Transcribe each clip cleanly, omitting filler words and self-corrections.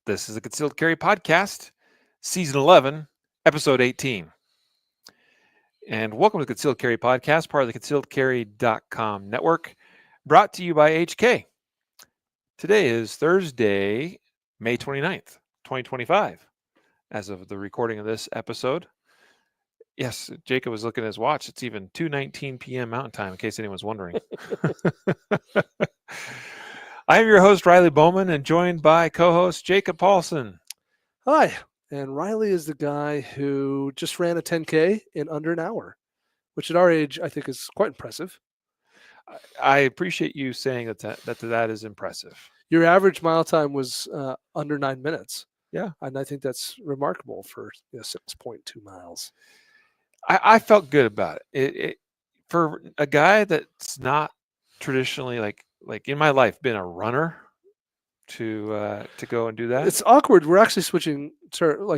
This is the Concealed Carry Podcast, Season 11, Episode 18. And welcome to the Concealed Carry Podcast, part of the concealedcarry.com network, brought to you by HK. Today is Thursday, May 29th, 2025, as of the recording of this episode. Yes, Jacob was looking at his watch. It's even 2:19 p.m. Mountain Time, in case anyone's wondering. I am your host, Riley Bowman, and joined by co-host Jacob Paulsen. Hi, and Riley is the guy who just ran a 10K in under an hour, which at our age, I think is quite impressive. I appreciate you saying that is impressive. Your average mile time was under 9 minutes. Yeah. And I think that's remarkable for 6.2 miles. I felt good about it. For a guy that's not traditionally like in my life been a runner to go and do that. It's awkward. We're actually switching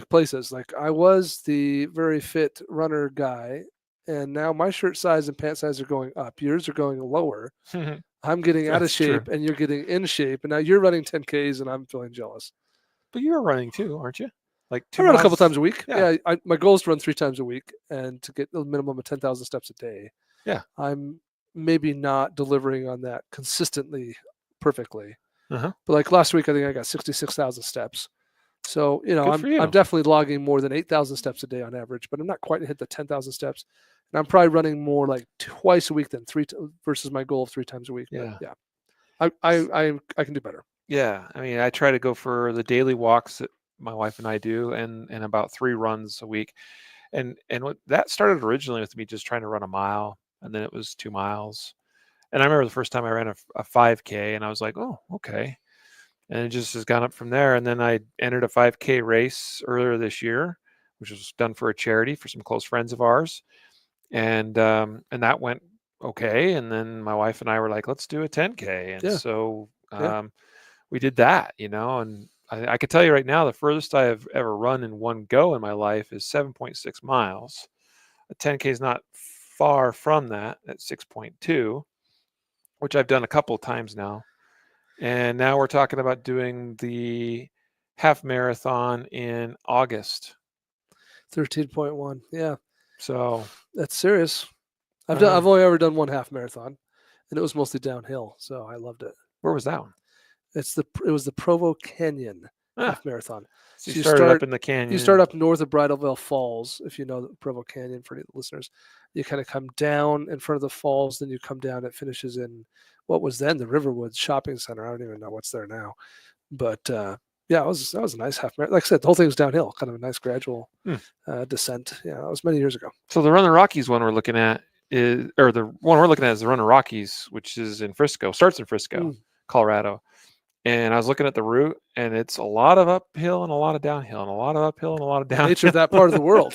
places. Like I was the very fit runner guy, and now my shirt size and pant size are going up. Yours are going lower. I'm getting out of shape, and you're getting in shape. And now you're running 10Ks, and I'm feeling jealous. But you're running too, aren't you? Like I run a couple times a week. Yeah, my goal is to run 3 times a week and to get a minimum of 10,000 steps a day. Yeah, I'm maybe not delivering on that consistently perfectly. Uh-huh. But like last week, I think I got 66,000 steps. So, I'm definitely logging more than 8,000 steps a day on average, but I'm not quite hit the 10,000 steps. And I'm probably running more like twice a week than versus my goal of 3 times a week. Yeah. But yeah. I can do better. Yeah. I mean, I try to go for the daily walks that my wife and I do and about 3 runs a week. And what that started originally with me just trying to run a mile, and then it was 2 miles. And I remember the first time I ran a 5K, and I was like, oh, okay. And it just has gone up from there. And then I entered a 5K race earlier this year, which was done for a charity for some close friends of ours. And that went okay. And then my wife and I were like, let's do a 10K. And so we did that, and I can tell you right now, the furthest I have ever run in one go in my life is 7.6 miles. A 10K is not far from that at 6.2, which I've done a couple of times now. And now we're talking about doing the half marathon in August. 13.1. Yeah. So that's serious. I've only ever done one half marathon, and it was mostly downhill. So I loved it. Where was that one? It was the Provo Canyon half marathon. So you started up in the canyon. You start up north of Bridalveil Falls, if you know the Provo Canyon for any listeners. You kind of come down in front of the falls, then you come down. It finishes in what was then the Riverwoods Shopping Center. I don't even know what's there now. But that was a nice half marathon. Like I said, the whole thing was downhill, kind of a nice gradual descent. Yeah, that was many years ago. So the Run the Rockies one we're looking at is the Run the Rockies, which is in Frisco, starts in Frisco, Colorado. And I was looking at the route, and it's a lot of uphill and a lot of downhill, and a lot of uphill and a lot of downhill. Nature of that part of the world.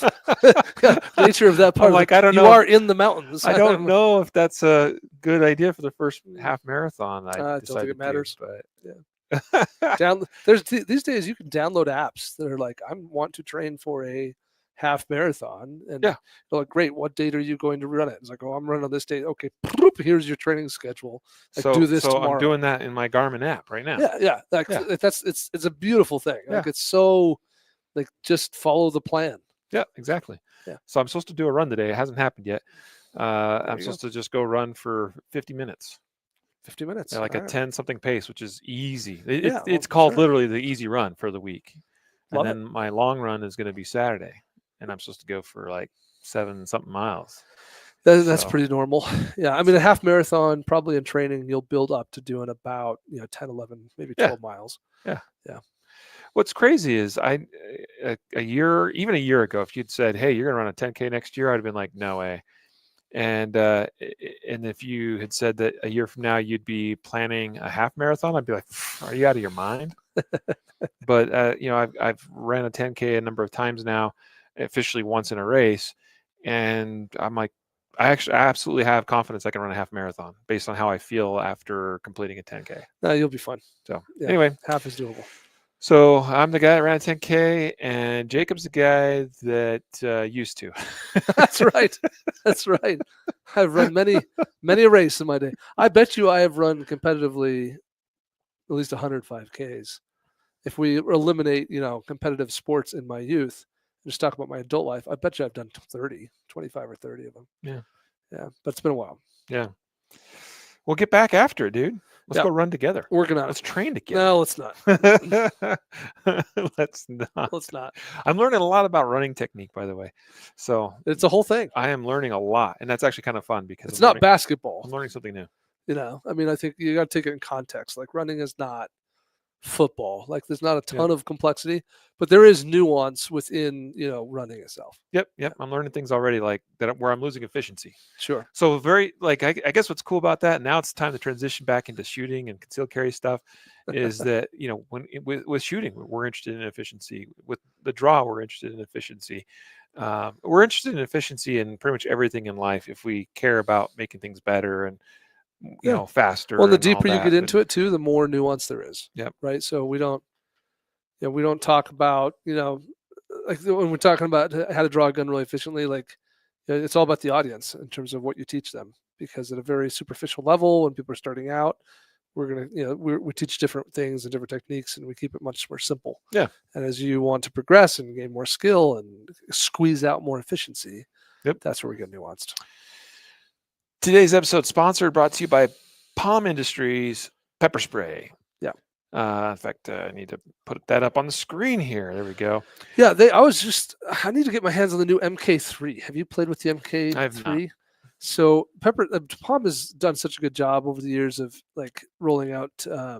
Nature of that part. I don't know. You are in the mountains. I don't know if that's a good idea for the first half marathon. I don't think it matters. But yeah. These days you can download apps that are like, I want to train for a half marathon, and they're like, great, what date are you going to run it? It's like, oh, I'm running on this date. Okay, here's your training schedule. Like, do this tomorrow. I'm doing that in my Garmin app right now. Yeah. It's a beautiful thing. Like, it's so like, just follow the plan. Yeah, exactly. Yeah. So I'm supposed to do a run today. It hasn't happened yet. I'm supposed to just go run for 50 minutes. 50 minutes. Like a 10-something pace, which is easy. It's called literally the easy run for the week. Then my long run is going to be Saturday. And I'm supposed to go for like 7-something miles. That's pretty normal. Yeah. I mean, a half marathon, probably in training, you'll build up to doing about 10, 11, maybe 12 miles. Yeah. What's crazy is a year ago, if you'd said, hey, you're going to run a 10K next year, I'd have been like, no way. And and if you had said that a year from now you'd be planning a half marathon, I'd be like, "Are you out of your mind?" But I've ran a 10K a number of times now, officially once in a race, and I'm like, I absolutely have confidence I can run a half marathon based on how I feel after completing a 10K. No, you'll be fine. So Yeah, anyway, half is doable. so I'm the guy that ran a 10K, and Jacob's the guy that used to. That's right. That's right. I've run many a race in my day. I bet you I have run competitively at least 105Ks. If we eliminate, competitive sports in my youth, and just talk about my adult life, I bet you I've done 25 or 30 of them. Yeah. Yeah, but it's been a while. Yeah. We'll get back after it, dude. Let's go run together. Working on Let's it. train together. No, let's not. Let's not. Let's not. I'm learning a lot about running technique, by the way. So It's a whole thing. I am learning a lot, and that's actually kind of fun because It's not basketball. I'm learning something new. I mean, I think you got to take it in context. Like running is not football. Like there's not a ton of complexity, but there is nuance within, running itself. Yep. I'm learning things already like that where I'm losing efficiency. Sure. So very like I guess what's cool about that, and now it's time to transition back into shooting and concealed carry stuff, is that when with shooting we're interested in efficiency. With the draw we're interested in efficiency. We're interested in efficiency in pretty much everything in life if we care about making things better and faster. Well, the and all deeper you that, get into it too, the more nuance there is. Yep. Right. So we don't talk about, like when we're talking about how to draw a gun really efficiently, like it's all about the audience in terms of what you teach them, because at a very superficial level, when people are starting out, we're going to, we teach different things and different techniques, and we keep it much more simple. Yeah. And as you want to progress and gain more skill and squeeze out more efficiency, that's where we get nuanced. Today's episode brought to you by Palm Industries Pepper Spray. Yeah. In fact, I need to put that up on the screen here. There we go. Yeah, I need to get my hands on the new MK3. Have you played with the MK3? I have not. So Palm has done such a good job over the years of like rolling out. I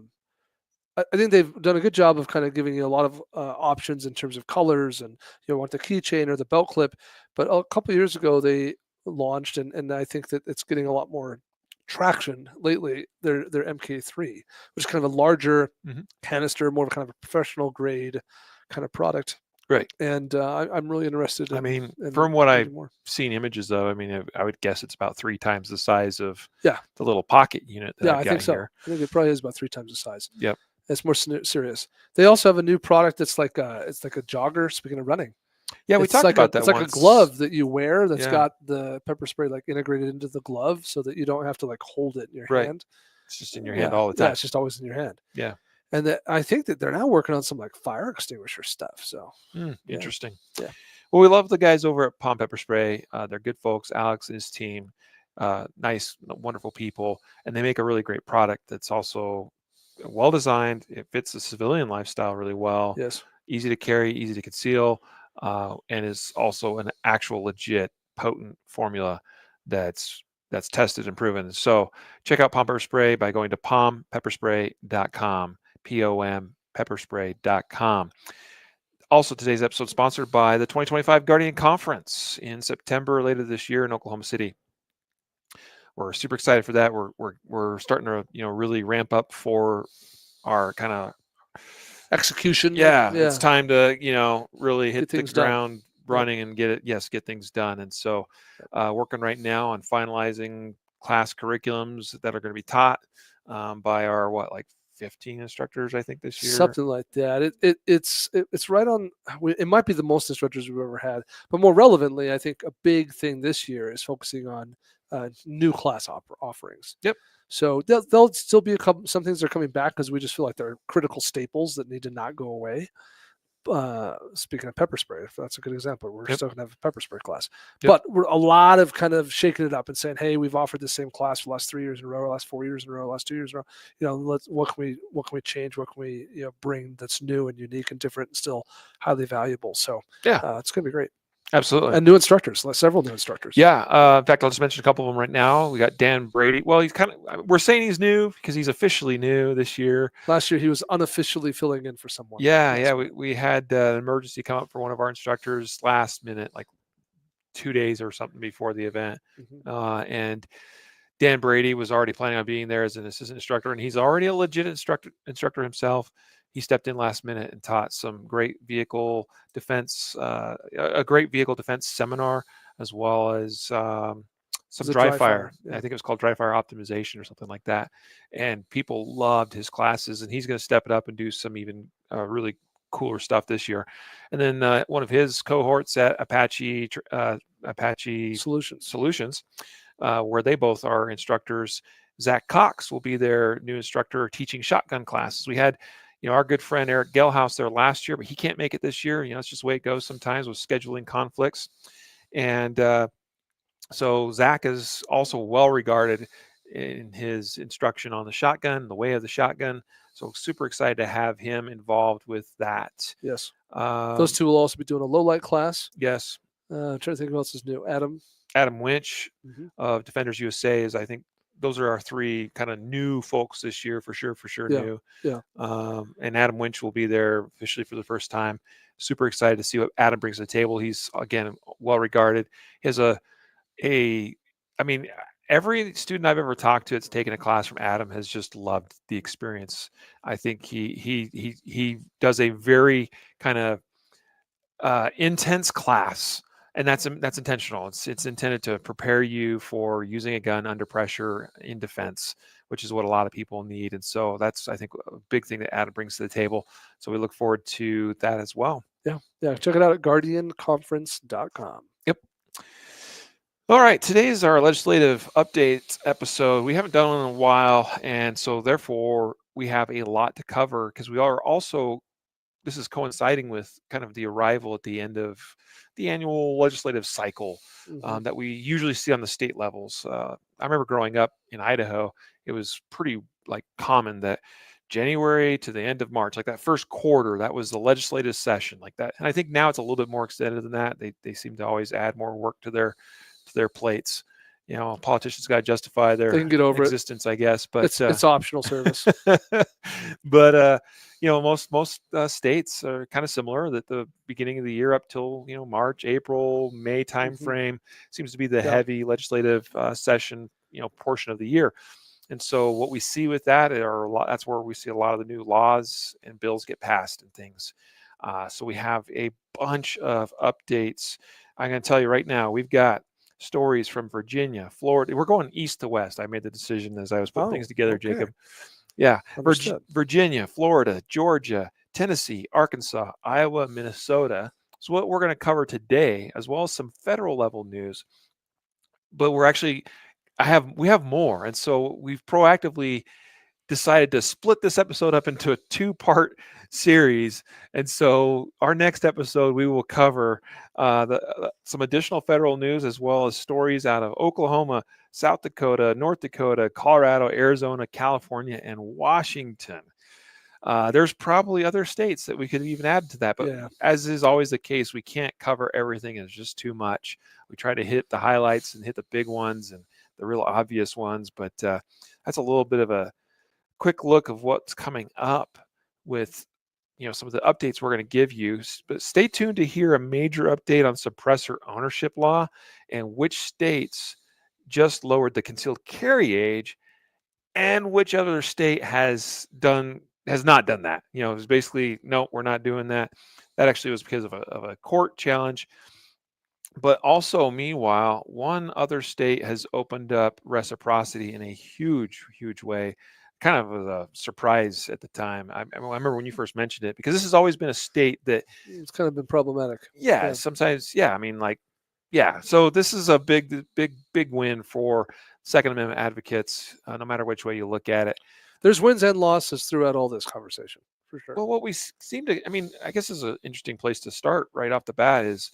think they've done a good job of kind of giving you a lot of options in terms of colors, and want the keychain or the belt clip. But a couple of years ago they launched, and I think that it's getting a lot more traction lately. Their MK3, which is kind of a larger canister, more of a kind of a professional grade kind of product. Right. And I'm really interested. From what I've seen images of, I would guess it's about 3 times the size of the little pocket unit that I've got I think so. here. I think it probably is about 3 times the size. Yep. It's more serious. They also have a new product that's like it's like a jogger. Speaking of running. Yeah, we talked about that. It's like a glove that you wear that's got the pepper spray like integrated into the glove, so that you don't have to like hold it in your hand. It's just in your hand all the time. Yeah, it's just always in your hand. Yeah. And I think that they're now working on some like fire extinguisher stuff. So interesting. Yeah. Well, we love the guys over at Palm Pepper Spray. They're good folks. Alex and his team, nice, wonderful people, and they make a really great product that's also well designed. It fits the civilian lifestyle really well. Yes. Easy to carry, easy to conceal, and is also an actual legit potent formula that's tested and proven. So check out Palm Pepper Spray by going to palmpepperspray.com. POM pepperspray.com. Also, today's episode sponsored by the 2025 Guardian Conference in September later this year in Oklahoma City. We're super excited for that. We're starting to really ramp up for our kind of execution. Yeah, it's time to really hit the ground running and get things done. And so, working right now on finalizing class curriculums that are going to be taught by our 15 instructors, I think, this year. Something like that. It's right on. It might be the most instructors we've ever had, but more relevantly, I think a big thing this year is focusing on new class offerings. Yep. So there'll still be some things that are coming back because we just feel like they're critical staples that need to not go away. Speaking of pepper spray, if that's a good example, we're still going to have a pepper spray class, but we're a lot of kind of shaking it up and saying, hey, we've offered the same class for the last 3 years in a row, last 4 years in a row, last 2 years in a row. What can we change? What can we bring that's new and unique and different and still highly valuable? So it's going to be great. Absolutely. And new instructors, several new instructors. Yeah. In fact, I'll just mention a couple of them right now. We got Dan Brady. Well, we're saying he's new because he's officially new this year. Last year, he was unofficially filling in for someone. Yeah. We had an emergency come up for one of our instructors last minute, like 2 days or something before the event. Mhm. And Dan Brady was already planning on being there as an assistant instructor, and he's already a legit instructor himself. He stepped in last minute and taught some great vehicle defense, a great vehicle defense seminar, as well as some It's a dry dry fire. fire. Yeah. I think it was called dry fire optimization or something like that. And people loved his classes, and he's going to step it up and do some even really cooler stuff this year. And then one of his cohorts at Apache Solutions. Solutions, where they both are instructors. Zach Cox will be their new instructor teaching shotgun classes. We had, our good friend Eric Gelhaus there last year, but he can't make it this year. It's just the way it goes sometimes with scheduling conflicts. And so Zach is also well regarded in his instruction on the shotgun, the way of the shotgun. So super excited to have him involved with that. Yes. Those two will also be doing a low light class. Yes. I'm trying to think of what else is new. Adam Winch of Defenders USA is, I think, those are our three kind of new folks this year for sure Yeah. new. Yeah. And Adam Winch will be there officially for the first time. Super excited to see what Adam brings to the table. He's, again, well regarded. He has every student I've ever talked to that's taken a class from Adam has just loved the experience. I think he does a very kind of intense class, and that's intentional. It's intended to prepare you for using a gun under pressure in defense, which is what a lot of people need. And so that's, I think, a big thing that Adam brings to the table. So we look forward to that as well. Yeah. Check it out at guardianconference.com. Yep. All right, today is our legislative update episode. We haven't done one in a while, and so therefore we have a lot to cover, because we are also, this is coinciding with kind of the arrival at the end of the annual legislative cycle that we usually see on the state levels. I remember growing up in Idaho, it was pretty common that January to the end of March, like that first quarter, that was the legislative session like that. And I think now it's a little bit more extended than that. They seem to always add more work to their plates. Politicians got to justify their They can get over existence, I guess, but it's optional service. But most states are kind of similar, that the beginning of the year up till March, April, May timeframe seems to be the heavy legislative session portion of the year. And so what we see with that that's where we see a lot of the new laws and bills get passed and things. So we have a bunch of updates. I'm going to tell you right now, we've got stories from Virginia, Florida. We're going east to west. I made the decision as I was putting things together, okay. Jacob. Yeah. Virginia, Florida, Georgia, Tennessee, Arkansas, Iowa, Minnesota. So what we're going to cover today, as well as some federal level news. But we have more. And so we've proactively decided to split this episode up into a 2-part series. And so our next episode, we will cover some additional federal news, as well as stories out of Oklahoma, South Dakota, North Dakota, Colorado, Arizona, California, and Washington. There's probably other states that we could even add to that, but as is always the case, we can't cover everything. It's just too much. We try to hit the highlights and hit the big ones and the real obvious ones, but that's a little bit of a quick look of what's coming up with some of the updates we're going to give you. But stay tuned to hear a major update on suppressor ownership law and which states just lowered the concealed carry age and which other state has not done that. It was basically, no, we're not doing that. That actually was because of a court challenge. But also, meanwhile, one other state has opened up reciprocity in a huge, huge way. Kind of was a surprise at the time. I remember when you first mentioned it, because this has always been a state that it's kind of been problematic. Yeah. Sometimes. Yeah. So this is a big win for Second Amendment advocates, no matter which way you look at it. There's wins and losses throughout all this conversation, for sure. Well, what we seem to, I guess is an interesting place to start right off the bat is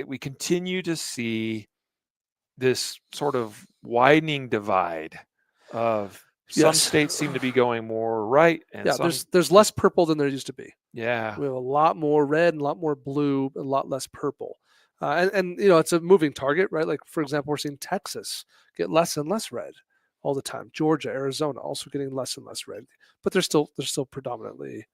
we continue to see this sort of widening divide of some states seem to be going more right, and there's less purple than there used to be. Yeah, we have a lot more red and a lot more blue and a lot less purple. And it's a moving target, right? Like, for example, we're seeing Texas get less and less red all the time. Georgia, Arizona also getting less and less red, but they're still predominantly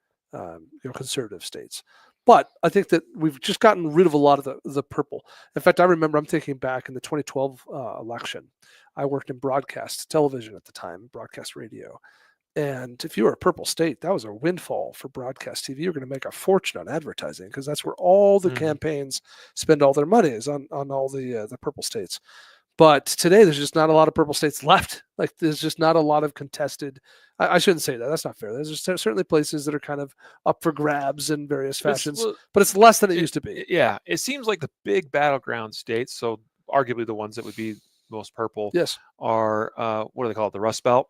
conservative states. But I think that we've just gotten rid of a lot of the purple. In fact, I remember I'm thinking back in the 2012 election. I worked in broadcast television at the time, broadcast radio. And if you were a purple state, that was a windfall for broadcast TV. You're going to make a fortune on advertising because that's where all the Hmm. campaigns spend all their money is on all the purple states. But today, there's just not a lot of purple states left. Like, there's just not a lot of contested. I shouldn't say that. That's not fair. There's just certainly places that are kind of up for grabs in various fashions, Well, but it's less than it used to be. yeah, it seems like the big battleground states, so arguably the ones that would be most purple, Yes. are what do they call it? The Rust Belt.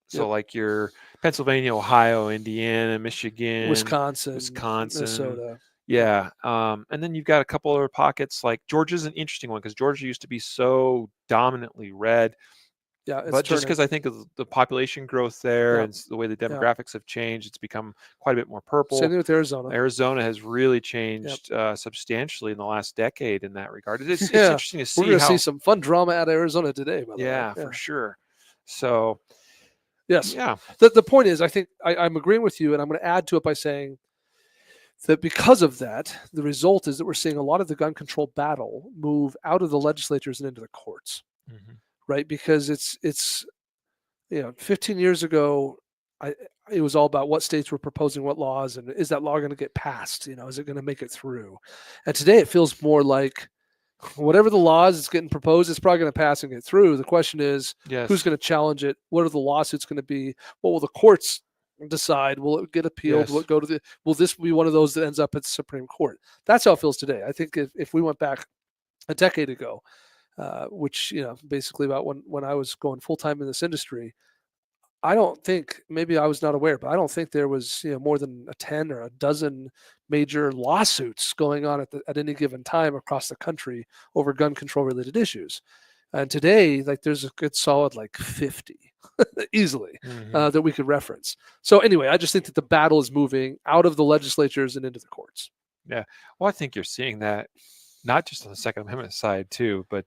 So Yep. like your Pennsylvania, Ohio, Indiana, Michigan, Wisconsin, Wisconsin. Minnesota. Yeah. And then you've got a couple other pockets. Like Georgia's an interesting one because Georgia used to be so dominantly red. Yeah, it's But just turning. because I think of the population growth there Yeah. and the way the Yeah. demographics have changed, it's become quite a bit more Same purple. thing with Arizona. Arizona has really Yep. changed substantially in the last decade in that regard. It's Yeah. interesting to We're see going to see how, some fun drama out of Arizona today, by the way. yeah, for Yeah. sure. So, Yes. yeah, The point is, I think I'm agreeing with you, and I'm going to add to it by saying that because of that, the result is that we're seeing a lot of the gun control battle move out of the legislatures and into the courts, hmm, right? Because it's 15 years ago, I it was all about what states were proposing what laws and is that law going to get passed? Is it going to make it through? And today it feels more like whatever the laws is getting proposed, it's probably going to pass and get through. The question is, who's yes, going to challenge it? What are the lawsuits going to be? What will the courts decide? Will it get appealed? Will yes, it go to the? Will this be one of those that ends up at the Supreme Court? That's how it feels today. I think if we went back a decade ago, which basically about when I was going full time in this industry, I don't think, maybe I was not aware, but I don't think there was more than a 10 or a dozen major lawsuits going on at any given time across the country over gun control related issues. And today, like, there's a good solid like 50 easily hmm, that we could reference. So anyway, I just think that the battle is moving out of the legislatures and into the courts. yeah. Well, I think you're seeing that not just on the Second Amendment side too, but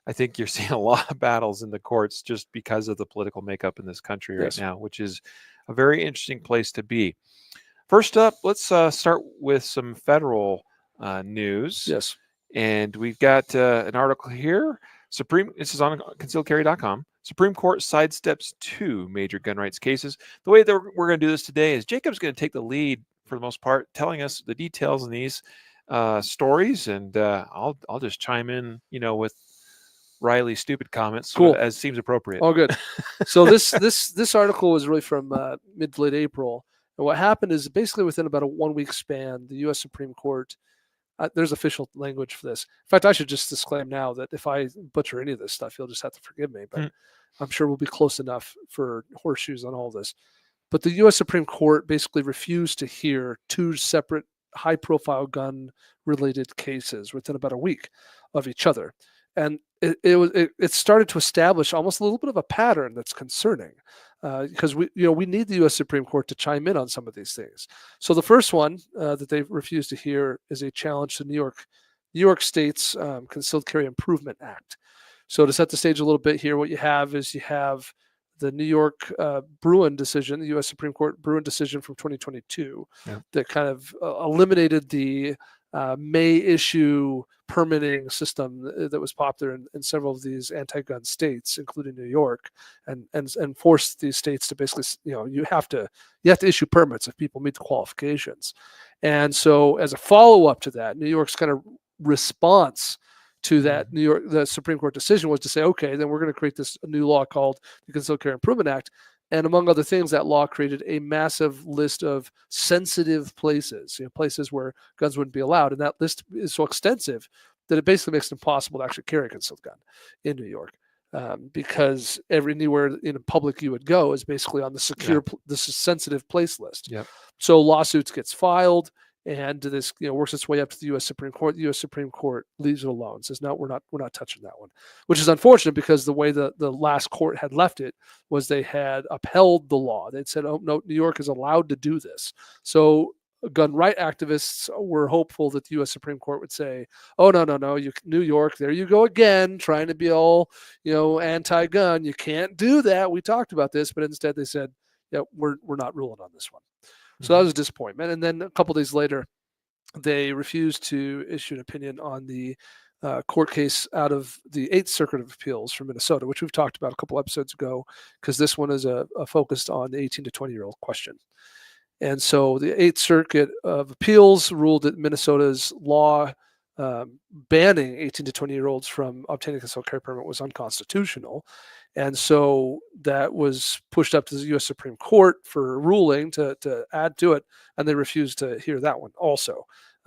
I think you're seeing a lot of battles in the courts just because of the political makeup in this country right Yes. now, which is a very interesting place to be. First up, let's start with some federal news. Yes. And we've got an article here. This is on concealedcarry.com. Supreme Court sidesteps two major gun rights cases. The way that we're going to do this today is Jacob's going to take the lead for the most part, telling us the details in these stories, and I'll just chime in, with Riley's stupid comments Cool. as seems appropriate. All good. So this article was really from mid to late April, and what happened is basically within about a 1 week span, the U.S. Supreme Court. There's official language for this. In fact, I should just disclaim now that if I butcher any of this stuff, you'll just have to forgive me. But I'm sure we'll be close enough for horseshoes on all this. But the U.S. Supreme Court basically refused to hear two separate high-profile gun-related cases within about a week of each other, and it started to establish almost a little bit of a pattern that's concerning, because we need the U.S. Supreme Court to chime in on some of these things. So the first one that they refused to hear is a challenge to New York State's Concealed Carry Improvement Act. So to set the stage a little bit here, what you have is the New York Bruin decision, the U.S. Supreme Court Bruin decision from 2022, Yeah. that kind of eliminated the may issue permitting system that was popular in several of these anti-gun states, including New York, and forced these states to basically, you have to issue permits if people meet the qualifications. And so, as a follow-up to that, New York's kind of response to that the Supreme Court decision was to say, okay, then we're going to create this new law called the Concealed Carry Improvement Act. And among other things, that law created a massive list of sensitive places, places where guns wouldn't be allowed. And that list is so extensive that it basically makes it impossible to actually carry a concealed gun in New York, because anywhere in public you would go is basically on the this sensitive place list. Yep. So lawsuits gets filed, and this works its way up to the U.S. Supreme Court. The U.S. Supreme Court leaves it alone, says no, we're not touching that one, which is unfortunate because the way the last court had left it was they had upheld the law. They'd said, oh no, New York is allowed to do this. So gun right activists were hopeful that the U.S. Supreme Court would say, oh no, New York, there you go again, trying to be all anti-gun. You can't do that. We talked about this, but instead they said, yeah, we're not ruling on this one. So that was a disappointment. And then a couple of days later, they refused to issue an opinion on the court case out of the Eighth Circuit of Appeals from Minnesota, which we've talked about a couple episodes ago, because this one is focused on the 18 to 20-year-old question. And so the Eighth Circuit of Appeals ruled that Minnesota's law banning 18 to 20-year-olds from obtaining a concealed carry permit was unconstitutional. And so that was pushed up to the U.S. Supreme Court for ruling to add to it, and they refused to hear that one also.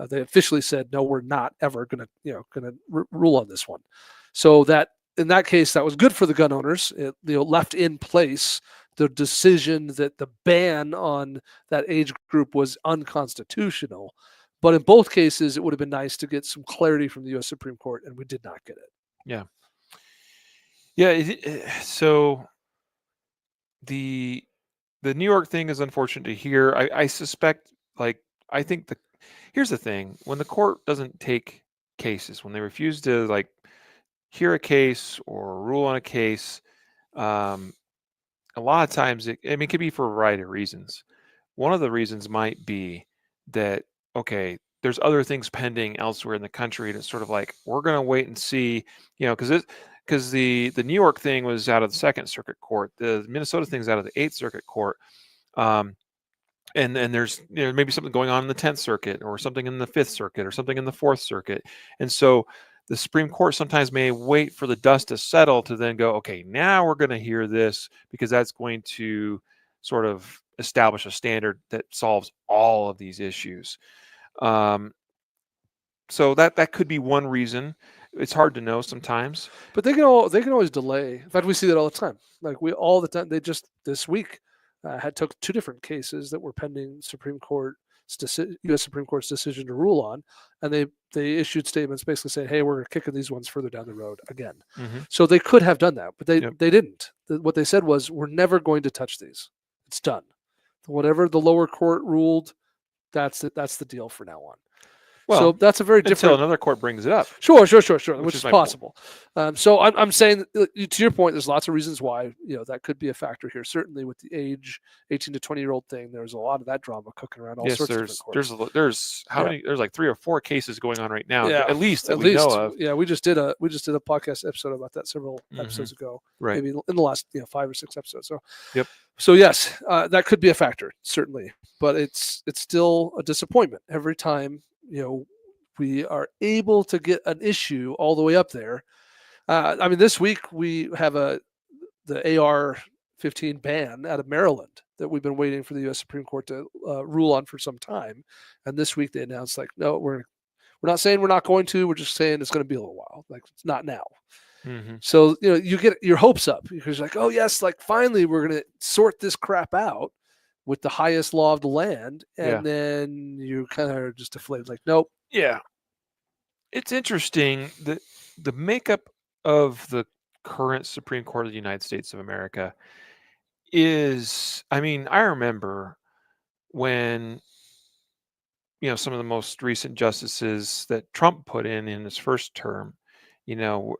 They officially said, no, we're not ever going to rule on this one. So that in that case, that was good for the gun owners. It left in place the decision that the ban on that age group was unconstitutional. But in both cases, it would have been nice to get some clarity from the U.S. Supreme Court, and we did not get it. Yeah. Yeah. So the New York thing is unfortunate to hear. I suspect, I think here's the thing: when the court doesn't take cases, when they refuse to hear a case or rule on a case, a lot of times it could be for a variety of reasons. One of the reasons might be that, okay, there's other things pending elsewhere in the country, and it's sort of like, we're going to wait and see, because the New York thing was out of the Second Circuit Court, the Minnesota thing's out of the Eighth Circuit Court, and there's maybe something going on in the 10th Circuit, or something in the 5th Circuit, or something in the 4th Circuit, and so the Supreme Court sometimes may wait for the dust to settle to then go, okay, now we're going to hear this, because that's going to sort of establish a standard that solves all of these issues. So that could be one reason. It's hard to know sometimes. But they can always delay. In fact, we see that all the time. Like all the time. They just this week took two different cases that were pending Supreme Court U.S. Supreme Court's decision to rule on, and they issued statements basically saying, "Hey, we're kicking these ones further down the road again." Mm-hmm. So they could have done that, but they Yep. didn't. What they said was, "We're never going to touch these. It's done. Whatever the lower court ruled, that's it. That's the deal for now on." Well, so that's a very until different. another court brings it up. Sure, which is my possible. So I'm saying, to your point, there's lots of reasons why that could be a factor here. Certainly with the age 18 to 20-year-old thing, there's a lot of that drama cooking around all sorts of different courts. There's how many? There's like 3 or 4 cases going on right now, Yeah, at least that we know of. Yeah, we just did a podcast episode about that several episodes ago, Right. maybe in the last 5 or 6 episodes. So Yep. So yes, that could be a factor, certainly, but it's still a disappointment every time we are able to get an issue all the way up there. This week we have the AR-15 ban out of Maryland that we've been waiting for the U.S. Supreme Court to rule on for some time, and this week they announced no, we're not saying we're not going to. We're just saying it's going to be a little while. It's not now. Mm-hmm. So you get your hopes up because you're like, oh yes, finally we're going to sort this crap out with the highest law of the land, and then you kind of are just deflated. Nope. Yeah, it's interesting that the makeup of the current Supreme Court of the United States of America is, I remember when some of the most recent justices that Trump put in his first term, like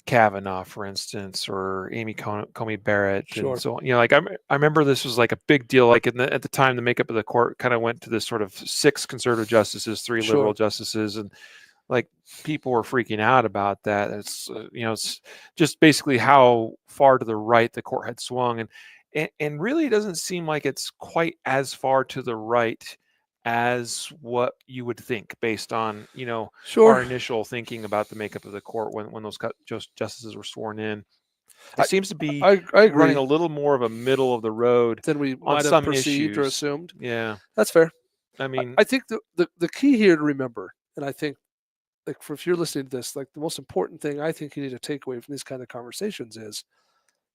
Kavanaugh, for instance, or Amy Coney Barrett, Sure. and so on. I remember this was like a big deal. At the time, the makeup of the court kind of went to this sort of 6 conservative justices, 3 liberal justices, and people were freaking out about that. It's it's just basically how far to the right the court had swung, and really it doesn't seem like it's quite as far to the right as what you would think based on our initial thinking about the makeup of the court when those justices were sworn in. It seems to be I agree. Running a little more of a middle of the road than we on might some have perceived issues or assumed. Yeah, that's fair. I think the key here to remember, and I think if you're listening to this, the most important thing I think you need to take away from these kind of conversations is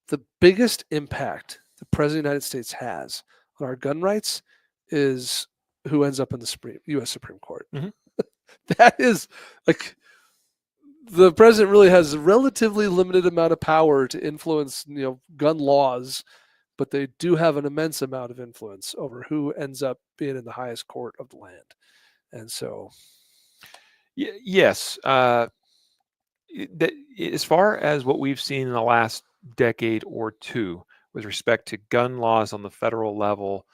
the biggest impact the President of the United States has on our gun rights is who ends up in the U.S. Supreme Court. Mm-hmm. That is the president really has a relatively limited amount of power to influence, gun laws, but they do have an immense amount of influence over who ends up being in the highest court of the land. And so, yes, as far as what we've seen in the last decade or two with respect to gun laws on the federal level,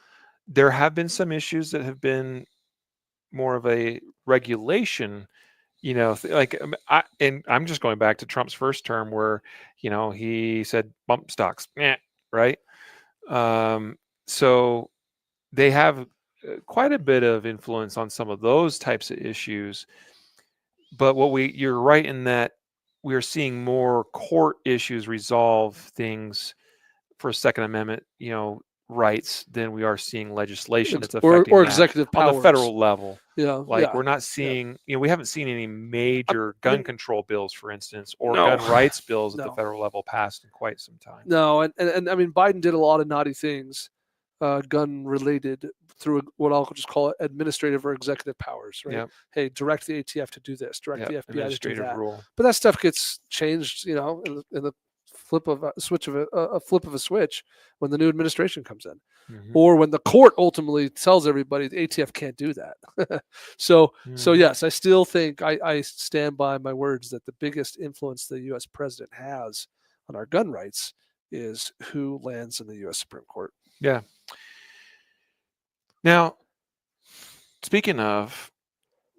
there have been some issues that have been more of a regulation, and I'm just going back to Trump's first term where, he said bump stocks, right? So they have quite a bit of influence on some of those types of issues. But you're right in that we're seeing more court issues resolve things for Second Amendment, rights than we are seeing legislation that's affecting or that executive on the powers. federal level. Yeah, Like yeah, we're not yeah. seeing, we haven't seen any major I gun mean, control bills, for instance, or no, gun rights bills at the no, federal level passed in quite some time. no, and I mean, Biden did a lot of naughty things, gun related, through what I'll just call administrative or executive powers, right? Yeah, Hey, direct the ATF to do this, direct yeah, the FBI to do administrative that. rule. But that stuff gets changed, in the flip of a switch of a flip of a switch when the new administration comes in, Mm-hmm. or when the court ultimately tells everybody the ATF can't do that. So Mm-hmm. yes, I still think I stand by my words that the biggest influence the U.S. president has on our gun rights is who lands in the U.S. Supreme Court. Yeah. Now, speaking of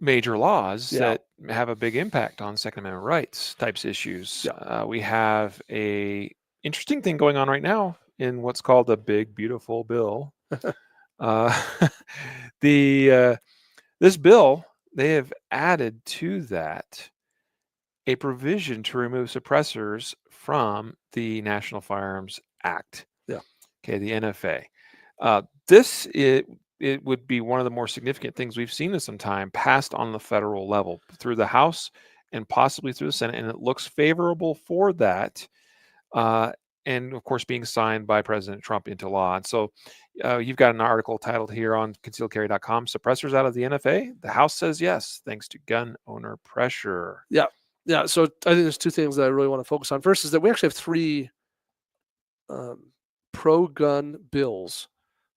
major laws Yeah. that have a big impact on Second Amendment rights types issues, Yeah. we have a interesting thing going on right now in what's called the Big Beautiful Bill. Uh, this bill, they have added to that a provision to remove suppressors from the National Firearms Act. Yeah. Okay, the NFA. It would be one of the more significant things we've seen in some time passed on the federal level through the House and possibly through the Senate, and it looks favorable for that. And of course, being signed by President Trump into law. And so you've got an article titled here on concealedcarry.com, Suppressors Out of the NFA. The House says yes, thanks to gun owner pressure. Yeah. Yeah. So I think there's two things that I really want to focus on. First is that we actually have three pro-gun bills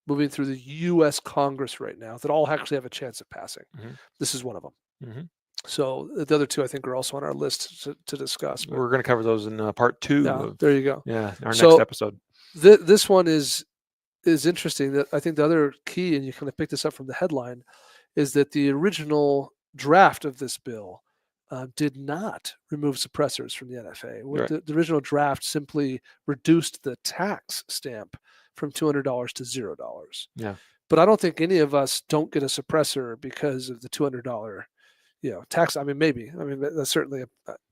moving through the U.S. Congress right now that all actually have a chance of passing. Mm-hmm. This is one of them. Mm-hmm. So the other two, I think, are also on our list to discuss. But we're going to cover those in part 2. Yeah, there you go. Our So next episode. This one is interesting. That I think the other key, and you kind of pick this up from the headline, is that the original draft of this bill did not remove suppressors from the NFA. Right. The original draft simply reduced the tax stamp from $200 to $0. Yeah. But I don't think any of us don't get a suppressor because of the $200, tax. I mean, maybe. I mean, that's certainly.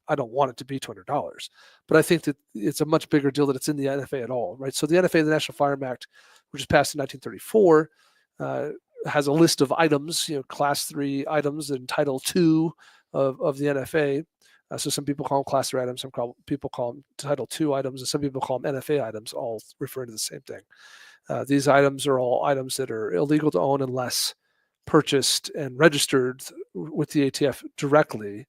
I don't want it to be $200, but I think that it's a much bigger deal that it's in the NFA at all, right? So the NFA, the National Firearm Act, which was passed in 1934, has a list of items, class 3 items in Title II of the NFA. So some people call them class 3 items, some people call them Title II items, and some people call them NFA items, all referring to the same thing. These items are all items that are illegal to own unless purchased and registered with the ATF directly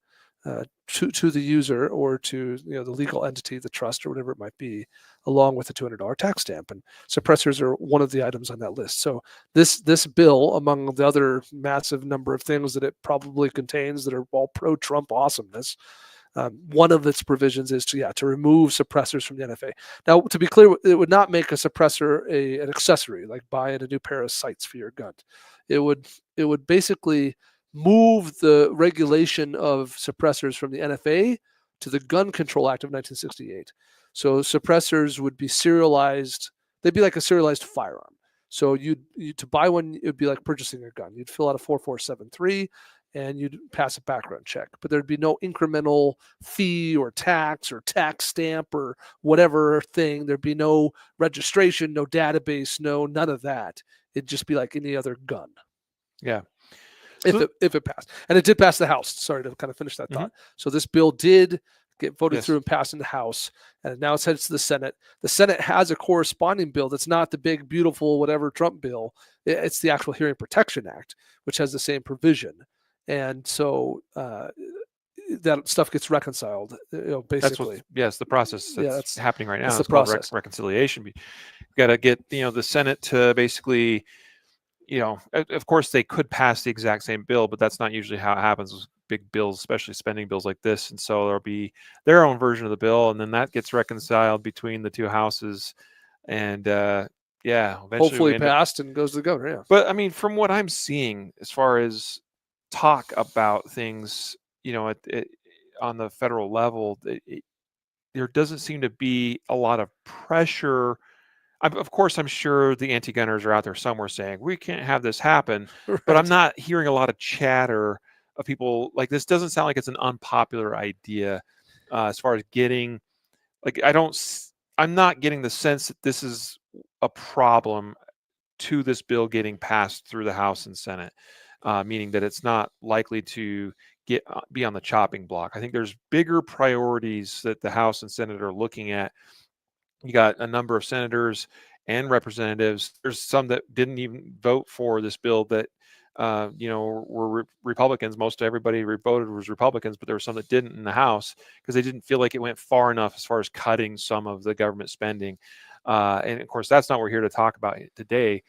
to the user or to the legal entity, the trust or whatever it might be, along with the $200 tax stamp. And suppressors are one of the items on that list. So this bill, among the other massive number of things that it probably contains that are all pro-Trump awesomeness, one of its provisions is to remove suppressors from the NFA. Now, to be clear, it would not make a suppressor an accessory, like buying a new pair of sights for your gun. It would basically move the regulation of suppressors from the NFA to the Gun Control Act of 1968. So suppressors would be serialized. They'd be like a serialized firearm. So you to buy one, it would be like purchasing a gun. You'd fill out a 4473 and you'd pass a background check. But there'd be no incremental fee or tax stamp or whatever thing. There'd be no registration, no database, none of that. It'd just be like any other gun. Yeah. If it passed. And it did pass the House. Sorry to kind of finish that thought. So this bill did get voted through and passed in the House, and now it's headed to the Senate. The Senate has a corresponding bill that's not the big, beautiful, whatever Trump bill. It's the actual Hearing Protection Act, which has the same provision. And so that stuff gets reconciled, basically. That's the process that's happening right now. It's It's the called process. reconciliation. You got to get, the Senate to basically, of course they could pass the exact same bill, but that's not usually how it happens with big bills, especially spending bills like this. And so there'll be their own version of the bill, and then that gets reconciled between the two houses, and Yeah, eventually we hopefully end up. passed and goes to the governor. Yeah. But I mean, from what I'm seeing, as far as talk about things, on the federal level, there doesn't seem to be a lot of pressure. Of course, I'm sure the anti-gunners are out there somewhere saying we can't have this happen, but I'm Right. not hearing a lot of chatter of people like this. Doesn't sound like it's an unpopular idea as far as getting like I'm not getting the sense that this is a problem to this bill getting passed through the House and Senate, meaning that it's not likely to be on the chopping block. I think there's bigger priorities that the House and Senate are looking at. You got a number of senators and representatives. There's some that didn't even vote for this bill that were Republicans. Most everybody voted was Republicans, but there were some that didn't in the House because they didn't feel like it went far enough as far as cutting some of the government spending. And of course, that's not what we're here to talk about today.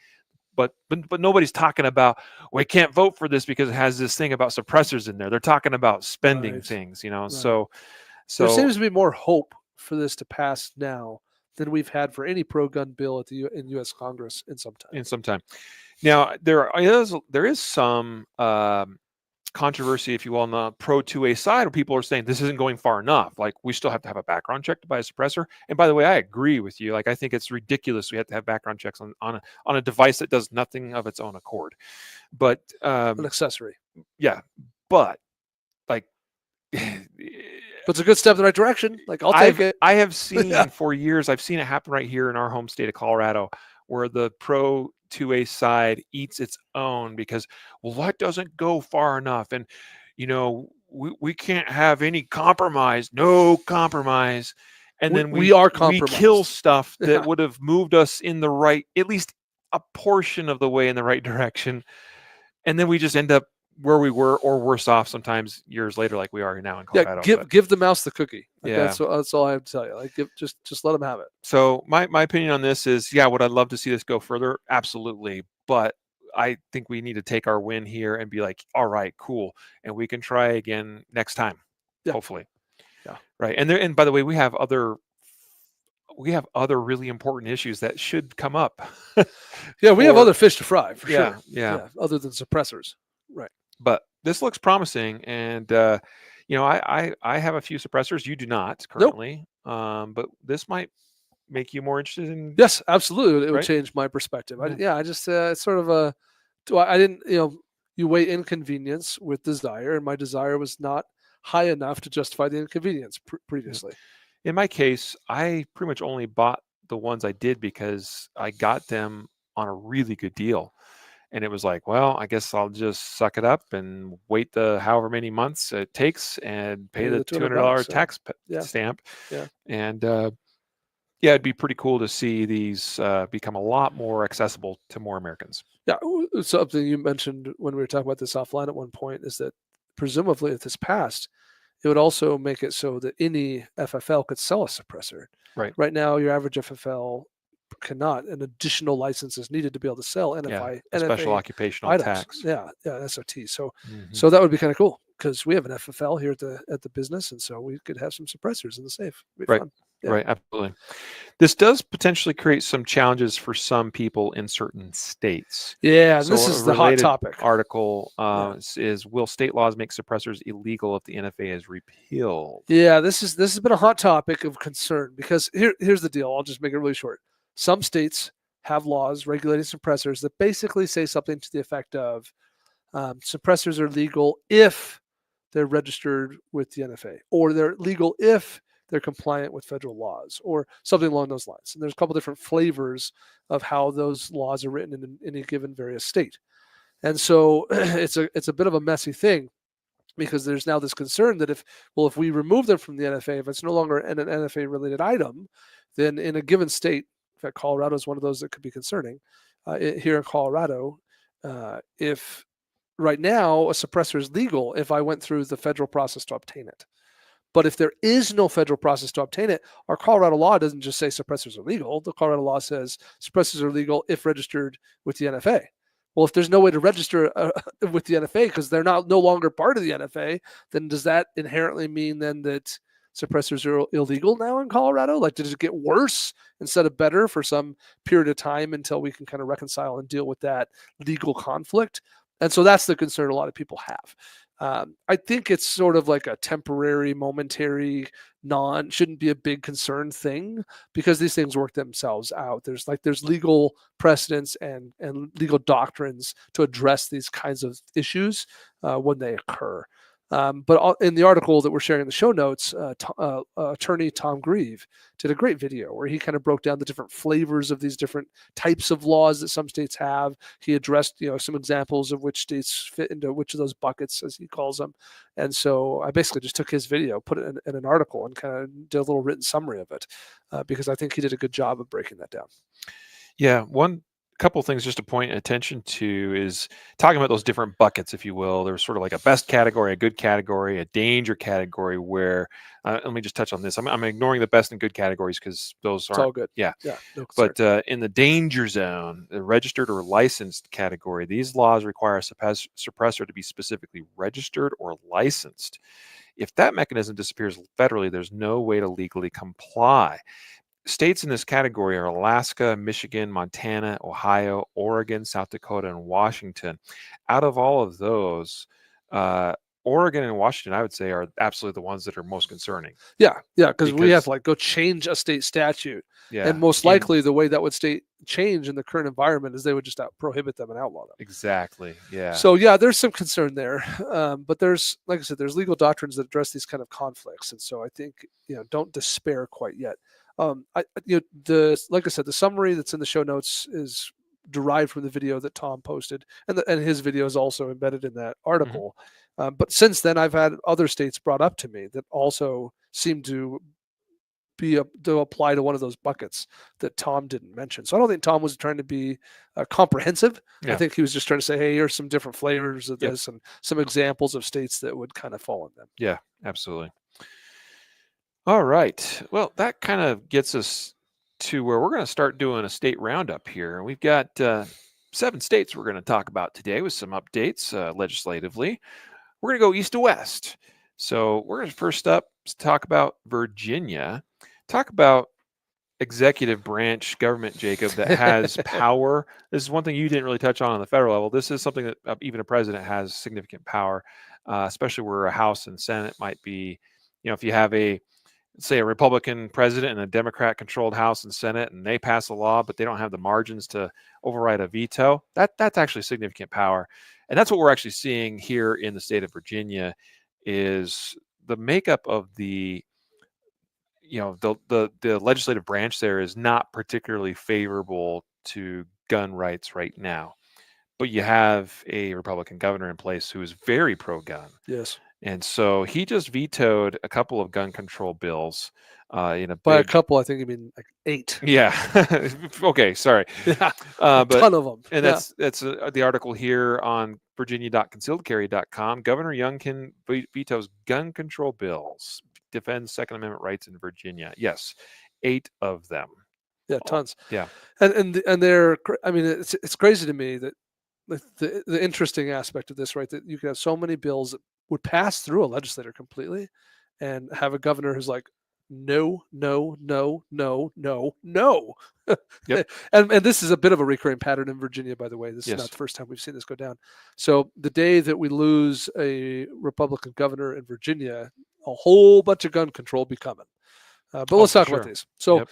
But nobody's talking about we can't vote for this because it has this thing about suppressors in there. They're talking about spending Right. things, Right. So There seems to be more hope for this to pass now than we've had for any pro-gun bill in U.S. Congress in some time. in some time. Now there is some controversy, if you will, on the pro 2A side, where people are saying this isn't going far enough. Like we still have to have a background check to buy a suppressor. And by the way, I agree with you. Like I think it's ridiculous we have to have background checks on a device that does nothing of its own accord. But An accessory. yeah, but like. But it's a good step in the right direction. Like I'll take it. I have seen for years. I've seen it happen right here in our home state of Colorado, where the pro 2A side eats its own because that doesn't go far enough, and we can't have any compromise. No compromise, and then we are we compromised. kill stuff that would have moved us in the right, at least a portion of the way in the right direction, and then we just end up where we were or worse off sometimes years later, like we are now in Colorado. Give the mouse the cookie. Like yeah, that's all I have to tell you. Like just let them have it. So my opinion on this is, would I love to see this go further? Absolutely, but I think we need to take our win here and be like, all right, cool, and we can try again next time, hopefully. Yeah. Right, and by the way, we have other really important issues that should come up. We have other fish to fry for sure. Yeah. Other than suppressors. Right. But this looks promising, and I have a few suppressors. You do not currently, but this might make you more interested in. Yes, absolutely. It would change my perspective. I just it's sort of I didn't you weigh inconvenience with desire, and my desire was not high enough to justify the inconvenience previously. In my case, I pretty much only bought the ones I did because I got them on a really good deal. And it was like, well, I guess I'll just suck it up and wait the however many months it takes and pay the $200 tax stamp. Yeah. And it'd be pretty cool to see these become a lot more accessible to more Americans. Yeah. Something you mentioned when we were talking about this offline at one point is that presumably if this passed, it would also make it so that any FFL could sell a suppressor. Right. Right now, your average FFL cannot. An additional license is needed to be able to sell NFA special occupational items. tax. Yeah, SOT. So that would be kind of cool because we have an FFL here at the business, and so we could have some suppressors in the safe. It'd be right. fun. Yeah. Right. Absolutely. This does potentially create some challenges for some people in certain states. Yeah, so this is the hot topic. Article is will state laws make suppressors illegal if the NFA is repealed? Yeah, this has been a hot topic of concern because here's the deal. I'll just make it really short. Some states have laws regulating suppressors that basically say something to the effect of suppressors are legal if they're registered with the NFA, or they're legal if they're compliant with federal laws, or something along those lines. And there's a couple different flavors of how those laws are written in any given various state. And so it's a bit of a messy thing because there's now this concern that if we remove them from the NFA, if it's no longer an NFA related item, then in a given state, in fact, Colorado is one of those that could be concerning. Here in Colorado, if right now a suppressor is legal if I went through the federal process to obtain it. But if there is no federal process to obtain it, our Colorado law doesn't just say suppressors are legal. The Colorado law says suppressors are legal if registered with the NFA. Well, if there's no way to register with the NFA because they're no longer part of the NFA, then does that inherently mean then that suppressors are illegal now in Colorado? Like, did it get worse instead of better for some period of time until we can kind of reconcile and deal with that legal conflict? And so that's the concern a lot of people have. I think it's sort of like a temporary, momentary, shouldn't be a big concern thing, because these things work themselves out. There's legal precedents and legal doctrines to address these kinds of issues when they occur. But in the article that we're sharing in the show notes, attorney Tom Grieve did a great video where he kind of broke down the different flavors of these different types of laws that some states have. He addressed, some examples of which states fit into which of those buckets, as he calls them. And so I basically just took his video, put it in an article, and kind of did a little written summary of it, because I think he did a good job of breaking that down. Yeah, one couple things just to point attention to is talking about those different buckets, if you will. There's sort of like a best category, a good category, a danger category. Where let me just touch on this. I'm ignoring the best and good categories because those It's aren't. all good. Yeah, Yeah. No concern. but in the danger zone, the registered or licensed category, these laws require a suppressor to be specifically registered or licensed. If that mechanism disappears federally, there's no way to legally comply. States in this category are Alaska, Michigan, Montana, Ohio, Oregon, South Dakota, and Washington. Out of all of those, Oregon and Washington, I would say, are absolutely the ones that are most concerning. Yeah, because we have to go change a state statute, and most likely the way that would change in the current environment is they would just prohibit them and outlaw them. Exactly. Yeah. So yeah, there's some concern there, but there's, like I said, there's legal doctrines that address these kind of conflicts, and so I think don't despair quite yet. Like I said, the summary that's in the show notes is derived from the video that Tom posted, and his video is also embedded in that article. But since then, I've had other states brought up to me that also seem to to apply to one of those buckets that Tom didn't mention. So I don't think Tom was trying to be comprehensive. I think he was just trying to say, hey, here's some different flavors of this and some examples of states that would kind of fall in them. Yeah, absolutely. All right. Well, that kind of gets us to where we're going to start doing a state roundup here. We've got 7 states we're going to talk about today with some updates legislatively. We're going to go east to west. So we're going to first up talk about Virginia. Talk about executive branch government, Jacob, that has power. This is one thing you didn't really touch on the federal level. This is something that even a president has significant power, especially where a House and Senate might be, if you have say a Republican president and a Democrat-controlled House and Senate, and they pass a law, but they don't have the margins to override a veto, that's actually significant power. And that's what we're actually seeing here in the state of Virginia, is the makeup of the legislative branch there is not particularly favorable to gun rights right now. But you have a Republican governor in place who is very pro-gun. Yes. And so he just vetoed a couple of gun control bills. By a couple, I think you mean like 8. Yeah. Okay. Sorry. Yeah. But, ton of them. And that's the article here on virginia.concealedcarry.com. Governor Youngkin vetoes gun control bills, defends Second Amendment rights in Virginia. Yes, 8 of them. Yeah, tons. Yeah. And they're, I mean, it's crazy to me that the interesting aspect of this, right, that you can have so many bills that would pass through a legislator completely and have a governor who's like, no, no, no, no, no, no. Yep. and this is a bit of a recurring pattern in Virginia, by the way. This is not the first time we've seen this go down. So the day that we lose a Republican governor in Virginia, a whole bunch of gun control will be coming. But let's talk about these. So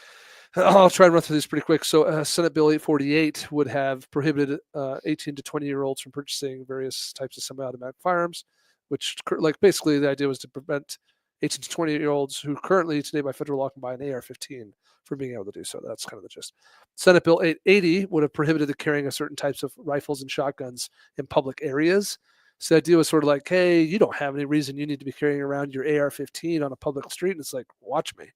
I'll try and run through these pretty quick. So Senate Bill 848 would have prohibited 18 to 20-year-olds from purchasing various types of semi-automatic firearms, which basically the idea was to prevent 18 to 20-year-olds who currently today by federal law can buy an AR-15 from being able to do so. That's kind of the gist. Senate Bill 880 would have prohibited the carrying of certain types of rifles and shotguns in public areas. So the idea was sort of like, hey, you don't have any reason you need to be carrying around your AR-15 on a public street. And it's like, watch me.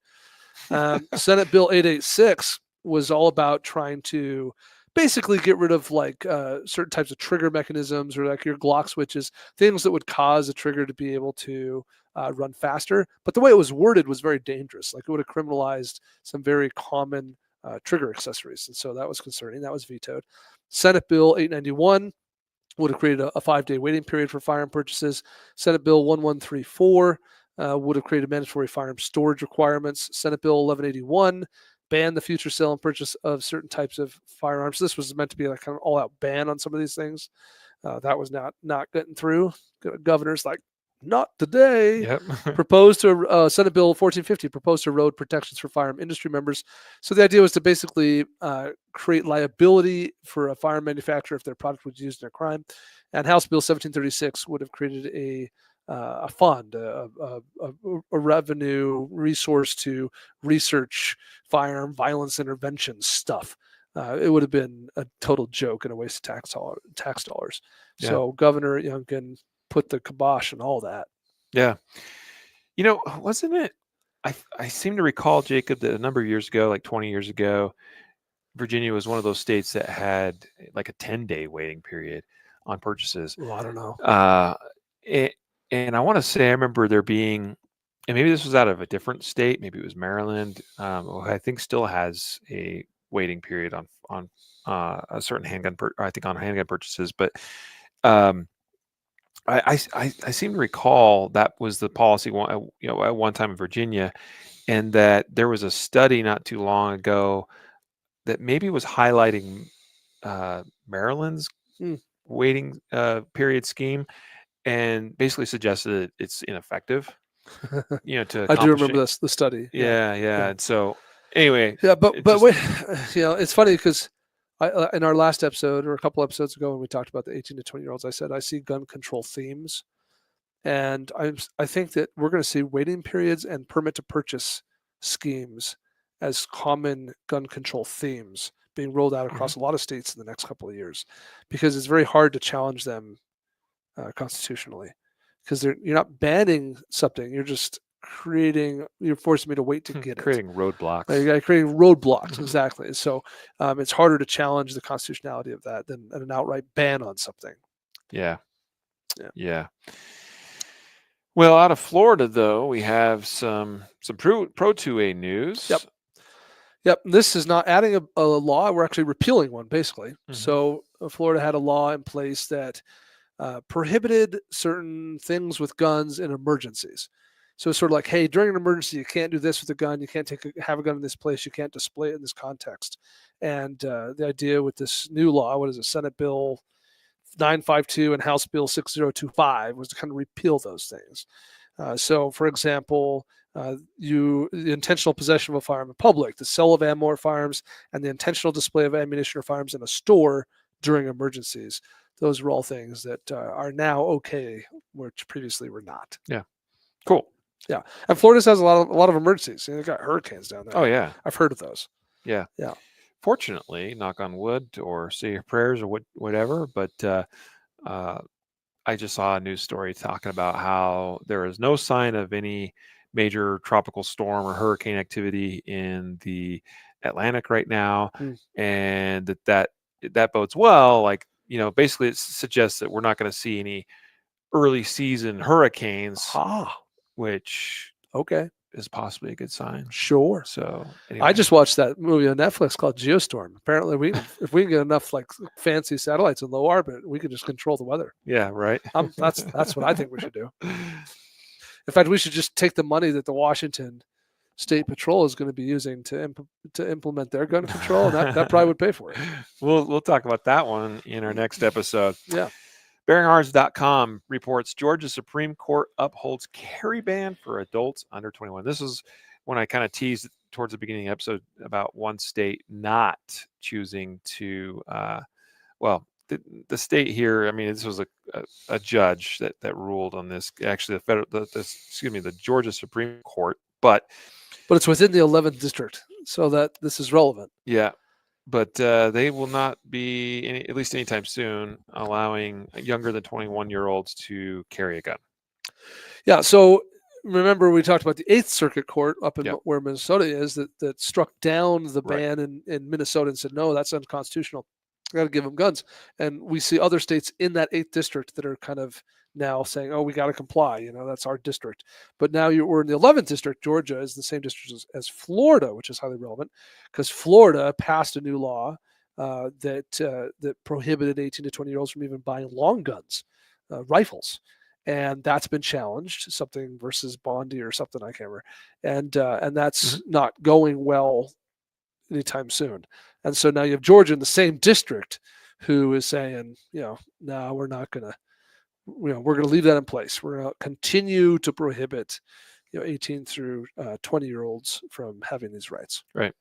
Senate Bill 886 was all about trying to basically get rid of certain types of trigger mechanisms, or like your Glock switches, things that would cause a trigger to be able to run faster. But the way it was worded was very dangerous. Like it would have criminalized some very common trigger accessories. And so that was concerning. That was vetoed. Senate Bill 891 would have created a 5-day waiting period for firearm purchases. Senate Bill 1134 would have created mandatory firearm storage requirements. Senate Bill 1181 banned the future sale and purchase of certain types of firearms. This was meant to be like kind of all-out ban on some of these things. That was not getting through. Governor's like, not today. Yep. Proposed to Senate Bill 1450 proposed to erode protections for firearm industry members. So the idea was to basically create liability for a firearm manufacturer if their product was used in a crime. And House Bill 1736 would have created a fund, a revenue resource to research firearm violence intervention stuff. It would have been a total joke and a waste of tax dollars. Yeah. So Governor Youngkin put the kibosh on all that. Yeah. Wasn't it? I seem to recall, Jacob, that a number of years ago, like 20 years ago, Virginia was one of those states that had like a 10-day waiting period on purchases. Well, I don't know. And I want to say I remember there being, and maybe this was out of a different state, maybe it was Maryland, I think still has a waiting period on a certain handgun, I think on handgun purchases. But I seem to recall that was the policy at one time in Virginia, and that there was a study not too long ago that maybe was highlighting Maryland's waiting period scheme, and basically suggested that it's ineffective. To I do remember the study. Yeah. And so anyway, but wait, it's funny because in our last episode or a couple episodes ago when we talked about the 18 to 20-year-olds, I said I see gun control themes, and I think that we're going to see waiting periods and permit to purchase schemes as common gun control themes being rolled out across a lot of states in the next couple of years, because it's very hard to challenge them constitutionally, because you're not banning something, you're just you're forcing me to wait to get creating roadblocks. Creating roadblocks, exactly. So it's harder to challenge the constitutionality of that than an outright ban on something. Yeah. Well, out of Florida, though, we have some Pro 2A news. Yep. This is not adding a law. We're actually repealing one, basically. So Florida had a law in place that prohibited certain things with guns in emergencies. So it's sort of like, hey, during an emergency, you can't do this with a gun. You can't have a gun in this place. You can't display it in this context. And the idea with this new law, what is it, Senate Bill 952 and House Bill 6025, was to kind of repeal those things. So, for example, the intentional possession of a firearm in public, the sale of ammo or firearms, and the intentional display of ammunition or firearms in a store during emergencies. Those are all things that are now okay, which previously were not. Yeah. Cool. Yeah. And Florida has a lot of emergencies. They've got hurricanes down there. Oh, yeah. I've heard of those. Yeah. Fortunately, knock on wood, or say your prayers, or whatever, but I just saw a news story talking about how there is no sign of any major tropical storm or hurricane activity in the Atlantic right now, and that bodes well. Like, basically it suggests that we're not going to see any early season hurricanes, which is possibly a good sign. Sure. So anyway. I just watched that movie on Netflix called Geostorm. Apparently, if we can get enough like fancy satellites in low orbit, we can just control the weather. Yeah, right. That's what I think we should do. In fact, we should just take the money that the Washington State Patrol is going to be using to implement their gun control, and that probably would pay for it. We'll talk about that one in our next episode. Yeah. BearingArms.com reports Georgia Supreme Court upholds carry ban for adults under 21. This is when I kind of teased towards the beginning of the episode about one state not choosing to, the state here. I mean, this was a judge that ruled on this. Actually, the Georgia Supreme Court, but it's within the 11th district, so that this is relevant. Yeah. But they will not be, at least anytime soon, allowing younger than 21-year-olds to carry a gun. Yeah. So remember, we talked about the 8th Circuit Court up in where Minnesota is that struck down the ban in Minnesota and said, no, that's unconstitutional. Got to give them guns. And we see other states in that 8th district that are kind of now saying, oh, we got to comply. That's our district. But now we're in the 11th district. Georgia is the same district as Florida, which is highly relevant because Florida passed a new law that prohibited 18 to 20-year-olds from even buying long guns, rifles. and that's been challenged. Something versus Bondi or something, I can't remember, and that's not going well anytime soon. And so now you have Georgia in the same district who is saying, no, we're not going to, we're going to leave that in place. We're going to continue to prohibit, 18 through 20-year-olds from having these rights. Right.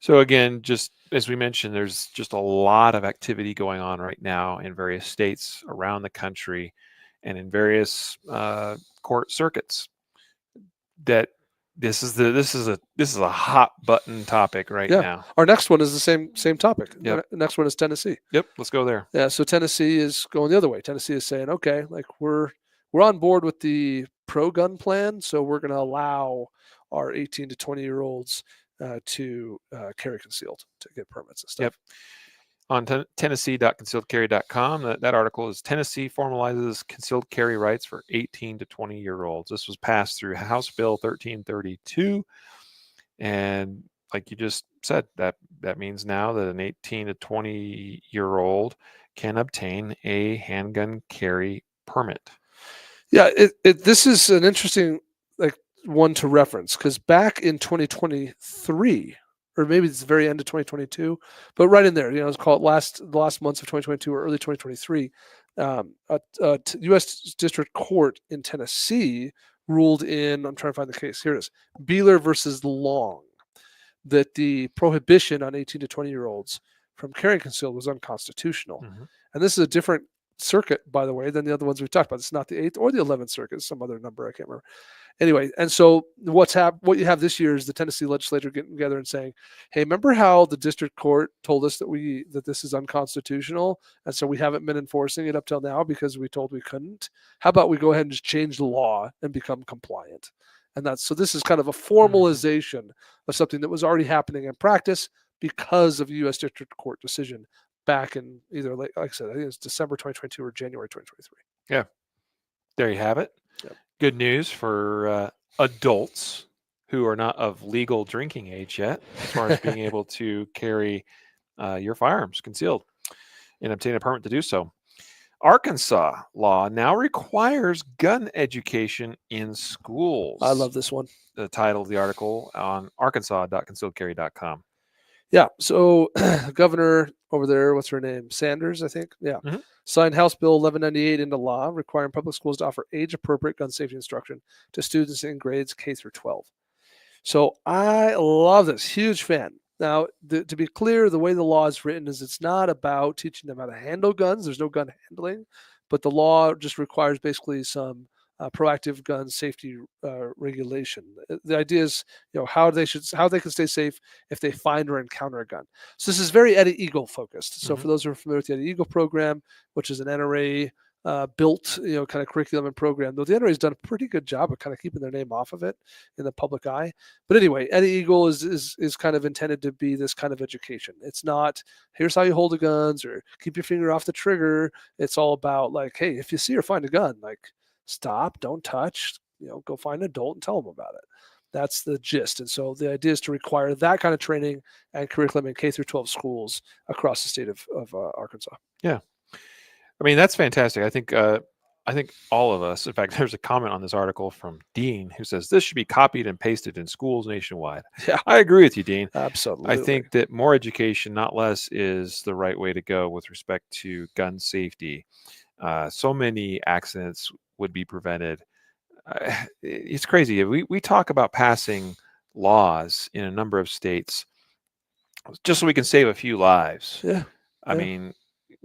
So again, just as we mentioned, there's just a lot of activity going on right now in various states around the country and in various court circuits. That this is a hot button topic right now. Our next one is the same topic. Yep. The next one is Tennessee. Yep. Let's go there. Yeah. So Tennessee is going the other way. Tennessee is saying, okay, like we're on board with the pro-gun plan, so we're going to allow our 18 to 20-year-olds to carry concealed, to get permits and stuff. Yep. On Tennessee.concealedcarry.com, that article is Tennessee formalizes concealed carry rights for 18 to 20-year-olds. This was passed through House Bill 1332. And like you just said, that means now that an 18 to 20-year-old can obtain a handgun carry permit. Yeah, this is an interesting one to reference, because back in 2023, or maybe it's the very end of 2022, but right in there, let's call it the last months of 2022 or early 2023, a U.S. District Court in Tennessee ruled in, I'm trying to find the case, here it is, Beeler versus Long, that the prohibition on 18 to 20-year-olds from carrying concealed was unconstitutional. Mm-hmm. And this is a different circuit, by the way, than the other ones we've talked about. It's not the 8th or the 11th circuit, it's some other number, I can't remember. Anyway, and so what you have this year is the Tennessee legislature getting together and saying, hey, remember how the district court told us that this is unconstitutional, and so we haven't been enforcing it up till now because we told we couldn't? How about we go ahead and just change the law and become compliant? And so this is kind of a formalization of something that was already happening in practice because of a U.S. District Court decision back in either, like I said, I think it's December 2022 or January 2023. Yeah. There you have it. Yep. Good news for adults who are not of legal drinking age yet, as far as being able to carry your firearms concealed and obtain a permit to do so. Arkansas law now requires gun education in schools. I love this one. The title of the article on arkansas.concealedcarry.com. Yeah. So Governor over there, what's her name? Sanders, I think. Yeah. Mm-hmm. Signed House Bill 1198 into law, requiring public schools to offer age-appropriate gun safety instruction to students in grades K through 12. So I love this. Huge fan. Now, to be clear, the way the law is written is it's not about teaching them how to handle guns. There's no gun handling, but the law just requires basically some proactive gun safety regulation. The idea is, how they can stay safe if they find or encounter a gun. So this is very Eddie Eagle focused. So for those who are familiar with the Eddie Eagle program, which is an NRA built, kind of curriculum and program, though the NRA has done a pretty good job of kind of keeping their name off of it in the public eye. But anyway, Eddie Eagle is kind of intended to be this kind of education. It's not, here's how you hold the guns or keep your finger off the trigger. It's all about like, hey, if you see or find a gun, like, stop, don't touch, go find an adult and tell them about it. That's the gist. And so the idea is to require that kind of training and curriculum in K through 12 schools across the state of Arkansas. Yeah. I mean, that's fantastic. I think all of us, in fact, there's a comment on this article from Dean who says this should be copied and pasted in schools nationwide. Yeah, I agree with you, Dean. Absolutely. I think that more education, not less, is the right way to go with respect to gun safety. So many accidents would be prevented. It's crazy. We talk about passing laws in a number of states just so we can save a few lives. Yeah. I mean,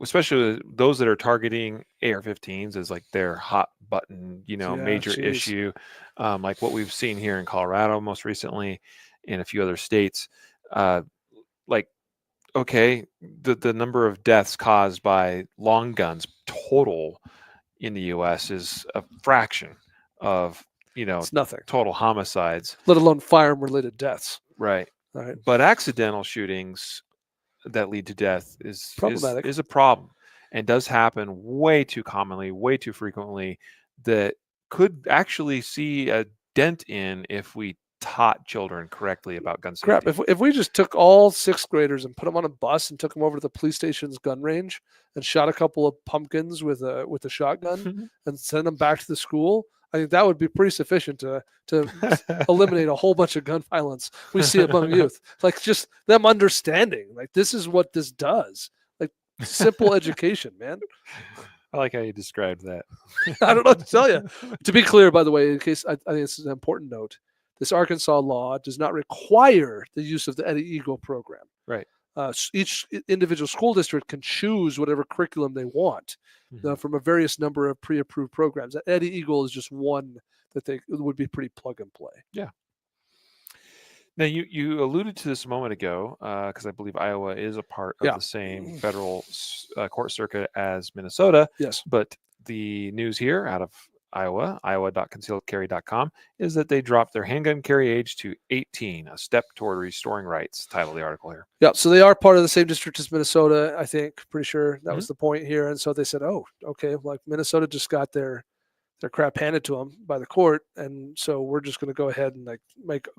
especially those that are targeting AR-15s as like their hot button, major issue, like what we've seen here in Colorado most recently, in a few other states. Okay, the number of deaths caused by long guns total in the U.S. is a fraction of, it's nothing. Total homicides, let alone firearm-related deaths. Right. But accidental shootings that lead to death is a problem, and does happen way too commonly, way too frequently, that could actually see a dent in if we taught children correctly about gun Crap, safety. if we just took all sixth graders and put them on a bus and took them over to the police station's gun range and shot a couple of pumpkins with a shotgun and send them back to the school, I think that would be pretty sufficient to eliminate a whole bunch of gun violence we see among youth. Like just them understanding, like this is what this does. Like simple education, man. I like how you described that. I don't know what to tell you. To be clear, by the way, in case I think this is an important note, this Arkansas law does not require the use of the Eddie Eagle program. Right. Each individual school district can choose whatever curriculum they want from a various number of pre-approved programs. Eddie Eagle is just one that they would be pretty plug and play. Yeah. Now, you alluded to this a moment ago, because I believe Iowa is a part of the same federal court circuit as Minnesota. Yes. But the news here out of Iowa, iowa.concealedcarry.com, is that they dropped their handgun carry age to 18, a step toward restoring rights. Title of the article here. Yeah, so they are part of the same district as Minnesota, I think. Pretty sure that was the point here. And so they said, oh, okay, like Minnesota just got their crap handed to them by the court, and so we're just going to go ahead and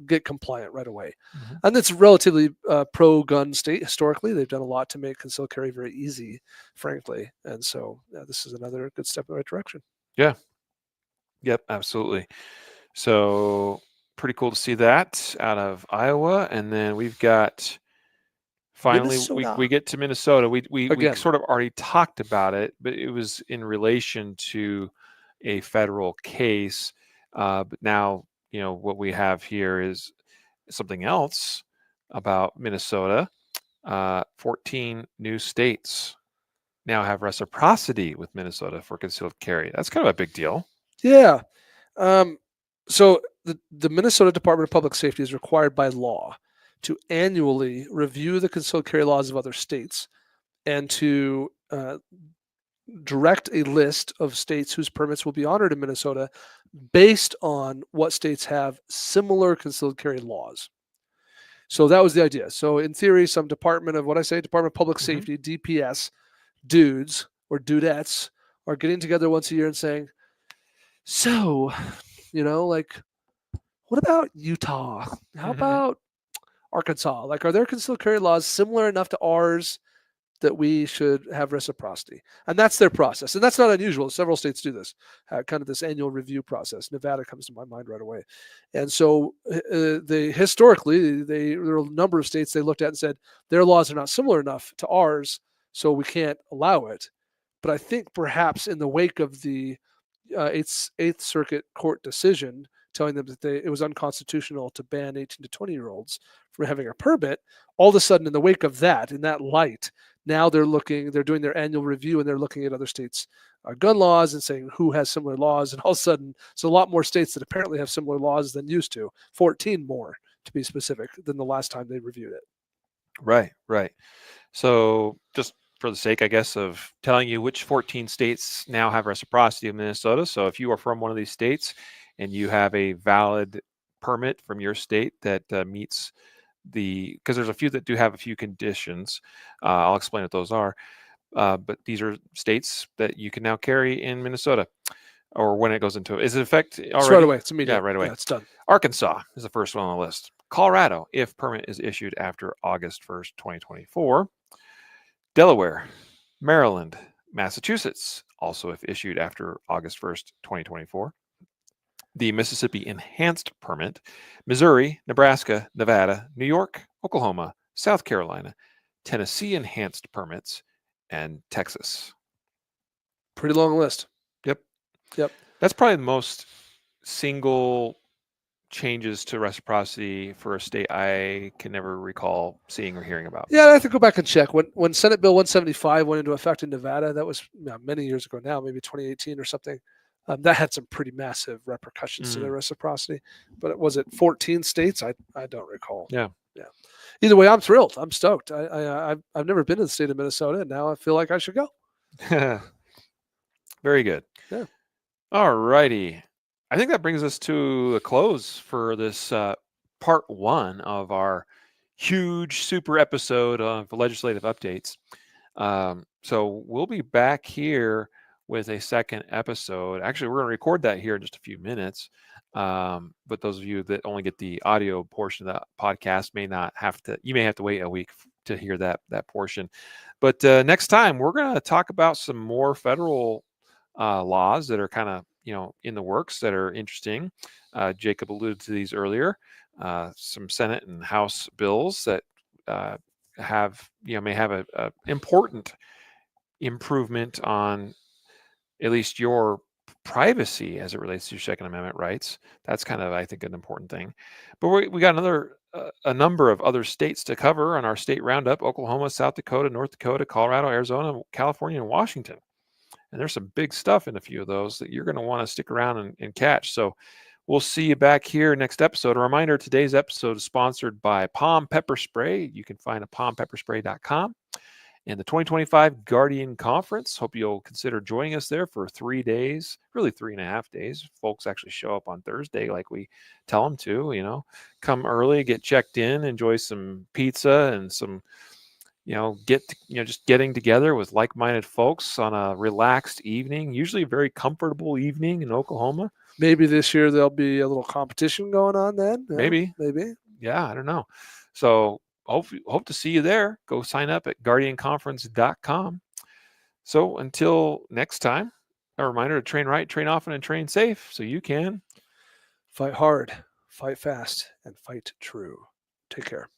get compliant right away. And it's relatively pro-gun state historically. They've done a lot to make concealed carry very easy, frankly, and so this is another good step in the right direction. Yeah. Yep, absolutely. So pretty cool to see that out of Iowa, and then we've got finally we get to Minnesota. We sort of already talked about it, but it was in relation to a federal case. But now, what we have here is something else about Minnesota. 14 new states now have reciprocity with Minnesota for concealed carry. That's kind of a big deal. Yeah. So the Minnesota Department of Public Safety is required by law to annually review the concealed carry laws of other states and to direct a list of states whose permits will be honored in Minnesota based on what states have similar concealed carry laws. So that was the idea. So in theory, some Department of Public Safety, DPS dudes or dudettes are getting together once a year and saying, so, what about Utah? How about Arkansas? Like, are their concealed carry laws similar enough to ours that we should have reciprocity? And that's their process. And that's not unusual. Several states do this, kind of this annual review process. Nevada comes to my mind right away. And so historically, there were a number of states they looked at and said, their laws are not similar enough to ours, so we can't allow it. But I think perhaps in the wake of the Eighth Circuit Court decision telling them that it was unconstitutional to ban 18 to 20-year-olds from having a permit, all of a sudden in the wake of that, in that light, now they're doing their annual review and they're looking at other states' gun laws and saying who has similar laws. And all of a sudden, it's a lot more states that apparently have similar laws than used to, 14 more to be specific than the last time they reviewed it. Right. So just for the sake, I guess, of telling you which 14 states now have reciprocity in Minnesota. So if you are from one of these states and you have a valid permit from your state that meets because there's a few that do have a few conditions. I'll explain what those are. But these are states that you can now carry in Minnesota, or when it goes into is it effect already? It's right away. It's immediate. Yeah, right away. Yeah, it's done. Arkansas is the first one on the list. Colorado, if permit is issued after August 1st, 2024. Delaware, Maryland, Massachusetts, also if issued after August 1st, 2024. The Mississippi Enhanced Permit, Missouri, Nebraska, Nevada, New York, Oklahoma, South Carolina, Tennessee Enhanced Permits, and Texas. Pretty long list. Yep. That's probably the most single changes to reciprocity for a state I can never recall seeing or hearing about. Yeah, I have to go back and check. When Senate Bill 175 went into effect in Nevada, that was many years ago now, maybe 2018 or something. That had some pretty massive repercussions to their reciprocity. But was it 14 states? I don't recall. Yeah. Either way, I'm thrilled. I'm stoked. I've never been to the state of Minnesota, and now I feel like I should go. Very good. Yeah. All righty. I think that brings us to a close for this part one of our huge super episode of legislative updates. So we'll be back here with a second episode. Actually, we're going to record that here in just a few minutes. But those of you that only get the audio portion of the podcast may have to wait a week to hear that portion. But next time, we're going to talk about some more federal laws that are kind of in the works that are interesting. Jacob alluded to these earlier. Some Senate and House bills that may have a important improvement on at least your privacy as it relates to your Second Amendment rights. That's kind of, I think, an important thing. But we got a number of other states to cover on our state roundup: Oklahoma, South Dakota, North Dakota, Colorado, Arizona, California, and Washington. And there's some big stuff in a few of those that you're going to want to stick around and catch. So we'll see you back here next episode. A reminder, today's episode is sponsored by Palm Pepper Spray. You can find it at palmpepperspray.com. And the 2025 Guardian Conference. Hope you'll consider joining us there for 3 days, really 3.5 days. Folks actually show up on Thursday like we tell them to, come early, get checked in, enjoy some pizza and some, just getting together with like-minded folks on a relaxed evening, usually a very comfortable evening in Oklahoma. Maybe this year there'll be a little competition going on then. Yeah, Maybe. Yeah, I don't know. So hope to see you there. Go sign up at guardianconference.com. So until next time, a reminder to train right, train often, and train safe so you can fight hard, fight fast, and fight true. Take care.